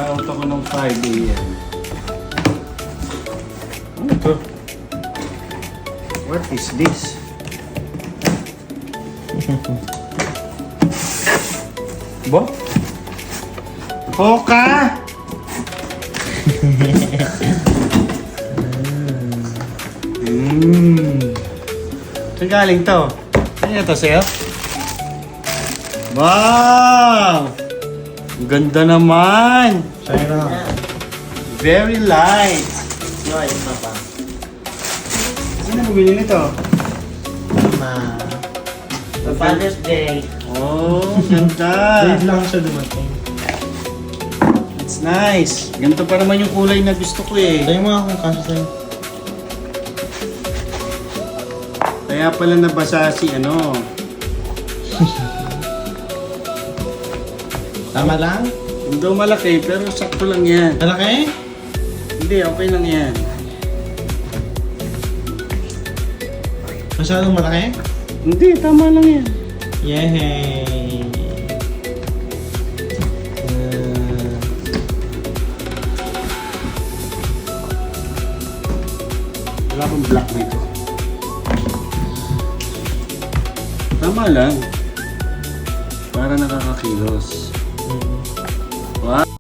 out ako ng 5 a.m. Ano to? What is this? Bo? Hoka! Saan galing to? Ano to sa'yo? Wow! Ang ganda naman! Sa'yo na. Very light! No, isa pa. Sino bumili nito? Ma. For Father's Day. Oh, ganda! Late lang siya dumating. It's nice! Ganito pa naman yung kulay na gusto ko eh. Sa'yo mo akong kasya sa'yo. Kaya pala nabasa si ano. Tama lang? Hindi daw malaki pero sakto lang yan. Malaki? Hindi, okay lang yan. Masyadong malaki? Hindi, tama lang yan. Yay! Wala akong black nito. Tama lang. Para nakakakilos. Mm. Wow!